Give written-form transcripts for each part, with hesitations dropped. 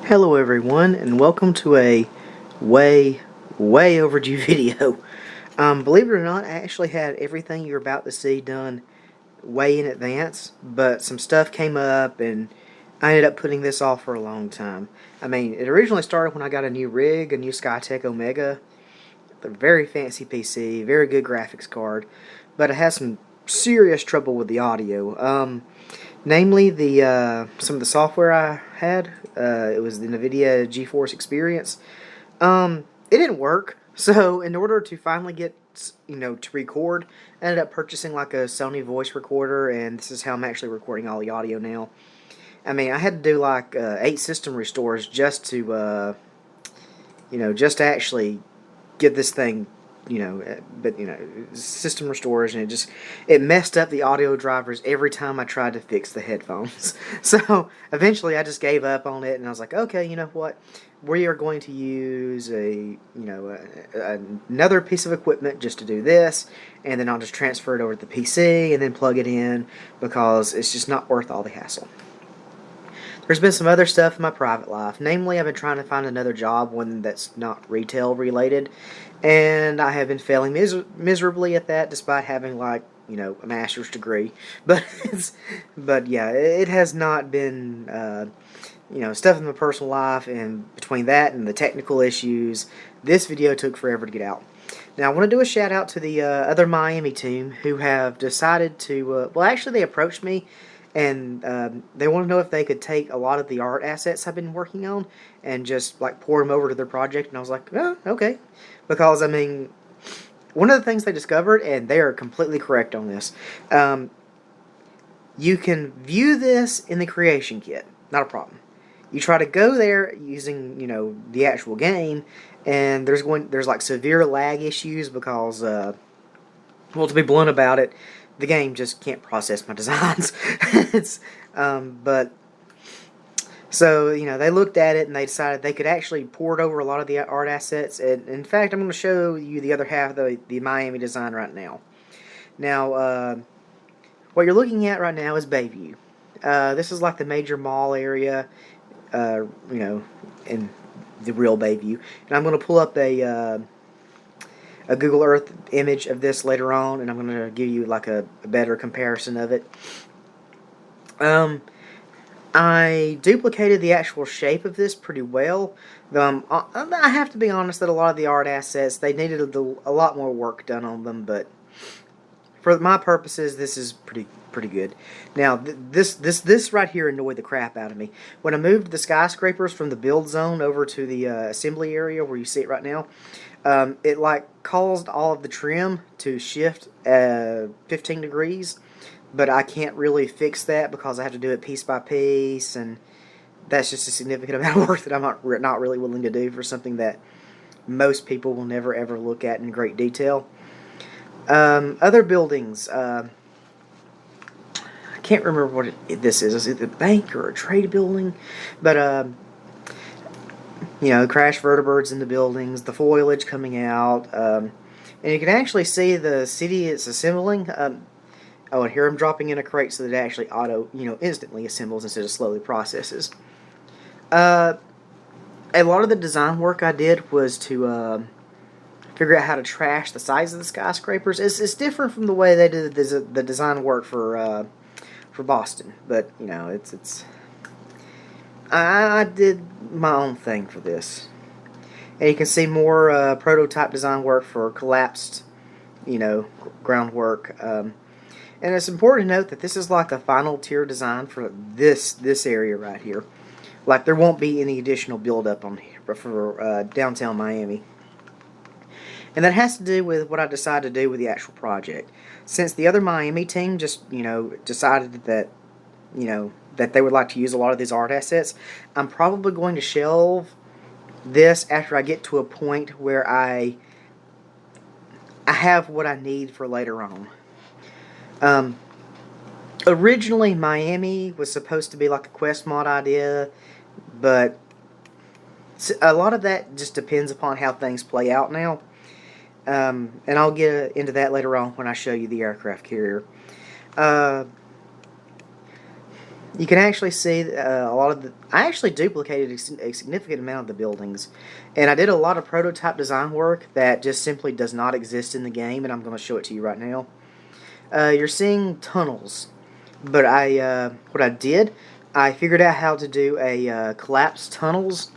Hello everyone, and welcome to a way overdue video. Believe it or not, I actually had everything you're about to see done way in advance, but some stuff came up and I ended up putting this off for a long time. I mean, it originally started when I got a new rig, a new Skytech Omega, a very fancy PC, very good graphics card, but I had some serious trouble with the audio. Namely, the some of the software I had. It was the NVIDIA GeForce Experience. It didn't work. So in order to finally get to record, I ended up purchasing like a Sony voice recorder, and this is how I'm actually recording all the audio now. I mean, I had to do like 8 system restores just to just to actually get this thing but system restores, and it messed up the audio drivers every time I tried to fix the headphones. So eventually I just gave up on it, and I was like, okay, you know what, we are going to use another piece of equipment just to do this, and then I'll just transfer it over to the PC and then plug it in, because it's just not worth all the hassle. There's been some other stuff in my private life. Namely, I've been trying to find another job, one that's not retail related, and I have been failing miserably at that, despite having a master's degree. But yeah, it has not been stuff in my personal life, and between that and the technical issues, this video took forever to get out. Now, I want to do a shout out to the other Miami team who have decided to. Well, actually, they approached me, and they want to know if they could take a lot of the art assets I've been working on and just pour them over to their project. And I was like, oh, okay. Because, I mean, one of the things they discovered, and they are completely correct on this, you can view this in the creation kit. Not a problem. You try to go there using, the actual game, and there's severe lag issues because, well, to be blunt about it, the game just can't process my designs. So, they looked at it and they decided they could actually port over a lot of the art assets. And in fact, I'm going to show you the other half of the Miami design right now. Now, what you're looking at right now is Bayview. This is like the major mall area, in the real Bayview. And I'm going to pull up a Google Earth image of this later on, and I'm going to give you a better comparison of it. I duplicated the actual shape of this pretty well. I have to be honest that a lot of the art assets, they needed a lot more work done on them, but for my purposes, this is pretty good. Now, this right here annoyed the crap out of me. When I moved the skyscrapers from the build zone over to the assembly area where you see it right now, it caused all of the trim to shift 15 degrees, but I can't really fix that because I have to do it piece by piece, and that's just a significant amount of work that I'm not really willing to do for something that most people will never ever look at in great detail. Other buildings, I can't remember what this is. Is it a bank or a trade building? But crash vertebrates in the buildings, the foliage coming out, and you can actually see the city it's assembling. Oh, and here I'm dropping in a crate so that it actually instantly assembles instead of slowly processes. A lot of the design work I did was to figure out how to trash the size of the skyscrapers. It's different from the way they did the design work for Boston, but I did my own thing for this. And you can see more prototype design work for collapsed, groundwork. And it's important to note that this is the final tier design for this area right here. There won't be any additional build-up on here for downtown Miami. And that has to do with what I decided to do with the actual project. Since the other Miami team just, decided that, that they would like to use a lot of these art assets, I'm probably going to shelve this after I get to a point where I have what I need for later on. Originally, Miami was supposed to be a quest mod idea, but a lot of that just depends upon how things play out now. And I'll get into that later on when I show you the aircraft carrier. you can actually see a lot of the. I actually duplicated a significant amount of the buildings, and I did a lot of prototype design work that just simply does not exist in the game, and I'm going to show it to you right now. You're seeing tunnels, but what I did, I figured out how to do a collapsed tunnels,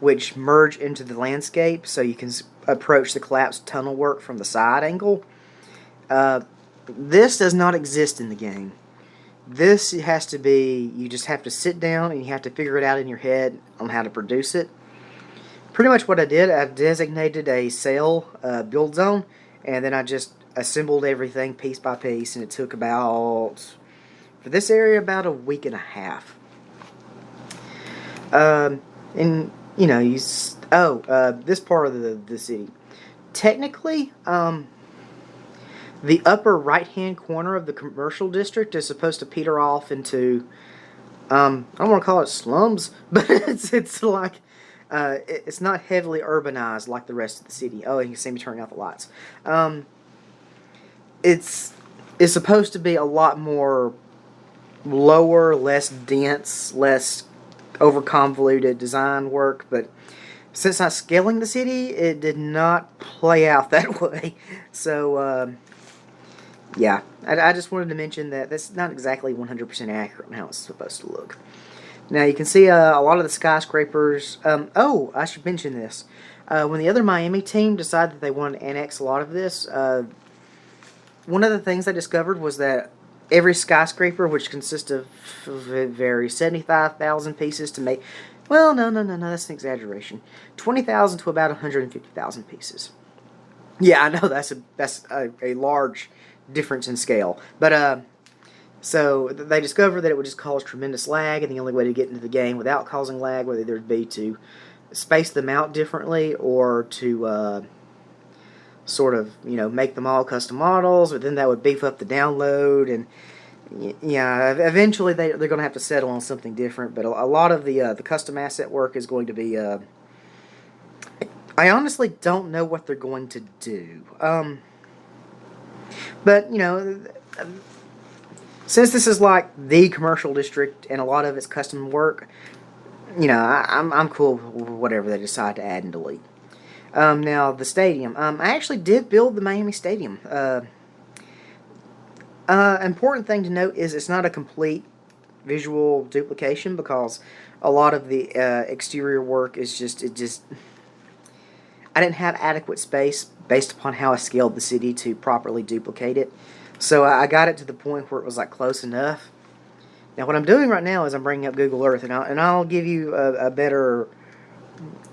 which merge into the landscape, so you can approach the collapsed tunnel work from the side angle. This does not exist in the game. This has to be, you just have to sit down and you have to figure it out in your head on how to produce it. Pretty much what I did, I designated a cell build zone, and then I just assembled everything piece by piece, and it took about, for this area, about a week and a half. And, you know, this part of the city. Technically, the upper right-hand corner of the commercial district is supposed to peter off into, I don't want to call it slums, but it's like, it's not heavily urbanized like the rest of the city. Oh, and you can see me turning out the lights. It's supposed to be a lot more lower, less dense, less over-convoluted design work, but since I'm scaling the city, it did not play out that way. So, yeah, I just wanted to mention that that's not exactly 100% accurate on how it's supposed to look. Now, you can see a lot of the skyscrapers. Oh, I should mention this. When the other Miami team decided that they wanted to annex a lot of this, one of the things I discovered was that every skyscraper, which consists of very 75,000 pieces to make, well, no, that's an exaggeration. 20,000 to about 150,000 pieces. Yeah, I know that's a large difference in scale, but so they discovered that it would just cause tremendous lag, and the only way to get into the game without causing lag would either be to space them out differently or to sort of, you know, make them all custom models, but then that would beef up the download, and yeah, eventually they're going to have to settle on something different. But a lot of the custom asset work is going to be. I honestly don't know what they're going to do. But you know, since this is like the commercial district and a lot of it's custom work, you know, I'm cool with whatever they decide to add and delete. Now the stadium. I actually did build the Miami Stadium. Important thing to note is it's not a complete visual duplication, because a lot of the exterior work is just I didn't have adequate space based upon how I scaled the city to properly duplicate it. So I got it to the point where it was like close enough. Now what I'm doing right now is I'm bringing up Google Earth, and I'll give you a better,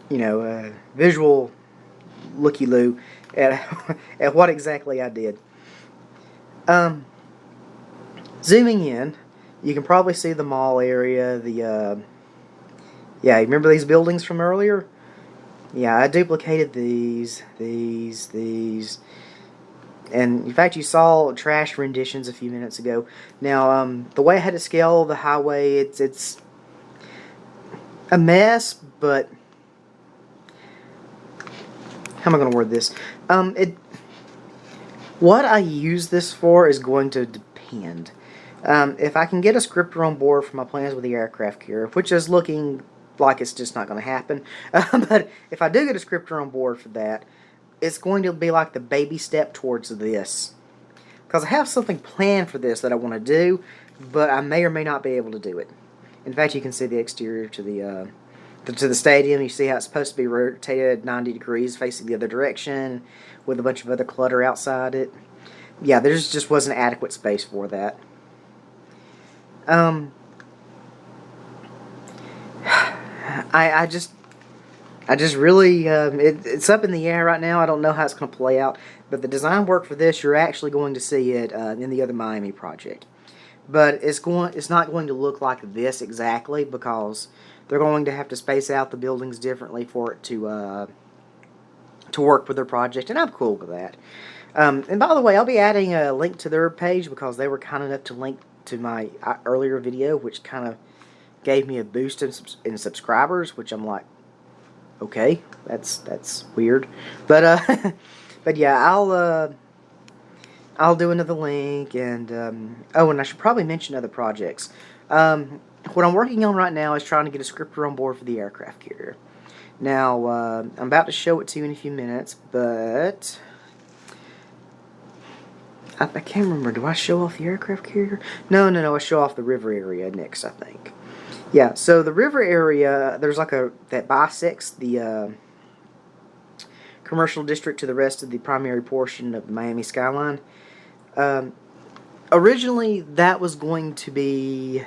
you know, visual looky-loo at what exactly I did. Zooming in, you can probably see the mall area. Yeah, remember these buildings from earlier? Yeah, I duplicated these, and in fact, you saw trash renditions a few minutes ago. Now, the way I had to scale the highway, it's a mess, but how am I going to word this? What I use this for is going to depend. If I can get a scripter on board for my plans with the aircraft carrier, which is looking like it's just not going to happen, but if I do get a scripter on board for that, it's going to be like the baby step towards this. Because I have something planned for this that I want to do, but I may or may not be able to do it. In fact, you can see the exterior to the stadium. You see how it's supposed to be rotated 90 degrees facing the other direction with a bunch of other clutter outside it. Yeah, there just wasn't adequate space for that. I just really, it's up in the air right now. I don't know how it's going to play out. But the design work for this, you're actually going to see it in the other Miami project. But it's not going to look like this exactly, because they're going to have to space out the buildings differently for it to work with their project, and I'm cool with that. And by the way, I'll be adding a link to their page, because they were kind enough to link to my earlier video, which kind of gave me a boost in subscribers, which I'm like, okay, that's weird, but but yeah, I'll do another link, and oh, and I should probably mention other projects. What I'm working on right now is trying to get a scripter on board for the aircraft carrier. Now, I'm about to show it to you in a few minutes, but I can't remember. Do I show off the aircraft carrier? No, I show off the river area next, I think. Yeah, so the river area, there's like that bisects the commercial district to the rest of the primary portion of the Miami skyline. Originally, that was going to be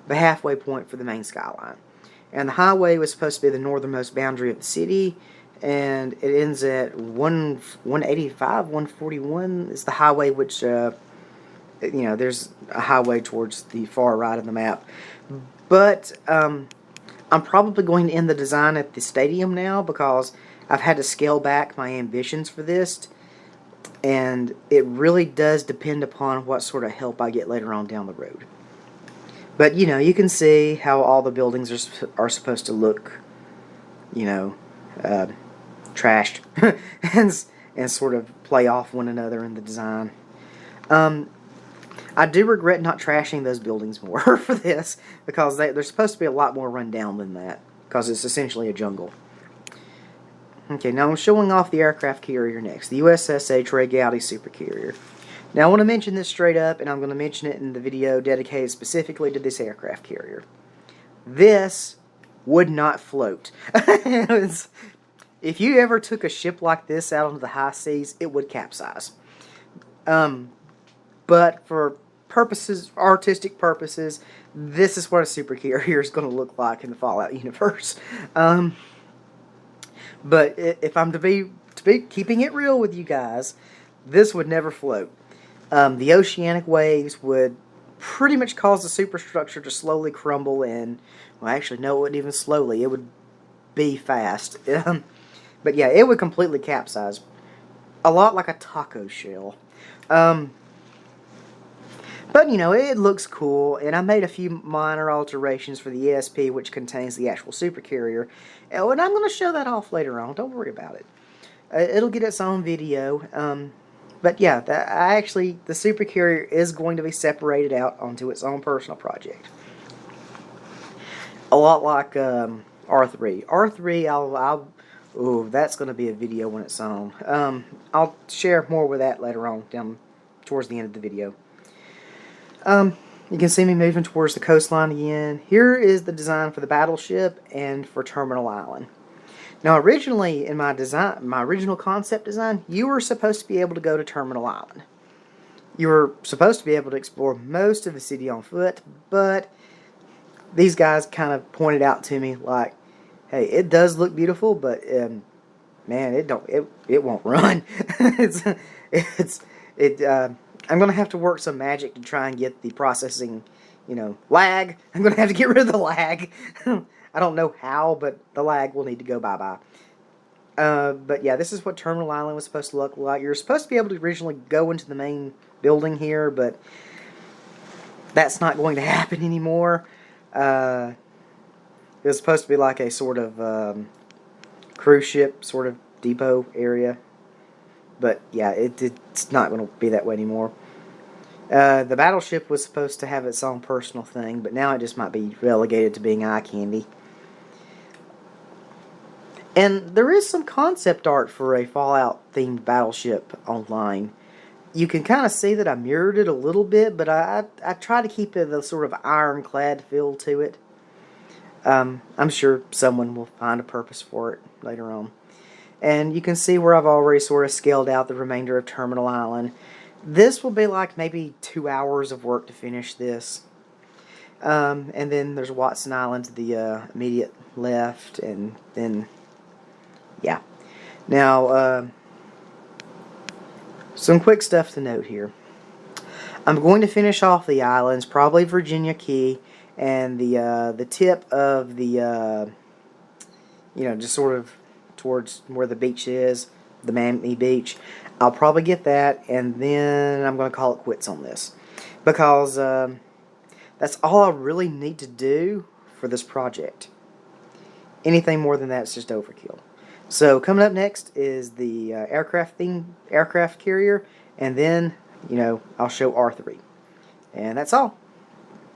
the halfway point for the main skyline. And the highway was supposed to be the northernmost boundary of the city, and it ends at 185, 141 is the highway, which, there's a highway towards the far right of the map. But I'm probably going to end the design at the stadium now because I've had to scale back my ambitions for this, and it really does depend upon what sort of help I get later on down the road. But, you can see how all the buildings are supposed to look, trashed and sort of play off one another in the design. I do regret not trashing those buildings more for this because they're supposed to be a lot more run down than that because it's essentially a jungle. Okay, now I'm showing off the aircraft carrier next, the USSA Trey Gowdy supercarrier. Now I want to mention this straight up, and I'm going to mention it in the video dedicated specifically to this aircraft carrier. This would not float. If you ever took a ship like this out onto the high seas, it would capsize. But for artistic purposes, this is what a supercarrier is going to look like in the Fallout universe. But if I'm to be keeping it real with you guys, this would never float. The oceanic waves would pretty much cause the superstructure to slowly crumble, and, well, actually, no, it wouldn't even slowly. It would be fast. But yeah, it would completely capsize. A lot like a taco shell. But, it looks cool, and I made a few minor alterations for the ESP, which contains the actual supercarrier. And I'm going to show that off later on. Don't worry about it. It'll get its own video. But yeah, the supercarrier is going to be separated out onto its own personal project. A lot like R3. R3, that's going to be a video on its own. I'll share more with that later on, down towards the end of the video. You can see me moving towards the coastline again. Here is the design for the battleship and for Terminal Island. Now, originally in my original concept design, you were supposed to be able to go to Terminal Island. You were supposed to be able to explore most of the city on foot, but these guys kind of pointed out to me like, hey, it does look beautiful, but man, it won't run. I'm gonna have to work some magic to try and get the processing, lag. I'm gonna have to get rid of the lag. I don't know how, but the lag will need to go bye-bye. But yeah, this is what Terminal Island was supposed to look like. You're supposed to be able to originally go into the main building here, but that's not going to happen anymore. It was supposed to be like a sort of cruise ship sort of depot area. But yeah, it's not going to be that way anymore. The battleship was supposed to have its own personal thing, but now it just might be relegated to being eye candy. And there is some concept art for a Fallout-themed battleship online. You can kind of see that I mirrored it a little bit, but I try to keep it a sort of ironclad feel to it. I'm sure someone will find a purpose for it later on. And you can see where I've already sort of scaled out the remainder of Terminal Island. This will be like maybe 2 hours of work to finish this. And then there's Watson Island to the immediate left, and then, yeah. Now, some quick stuff to note here. I'm going to finish off the islands, probably Virginia Key, and the tip of the, just sort of towards where the beach is, the Miami Beach. I'll probably get that, and then I'm going to call it quits on this. Because that's all I really need to do for this project. Anything more than that is just overkill. So coming up next is the aircraft carrier, and then, I'll show R3. And that's all.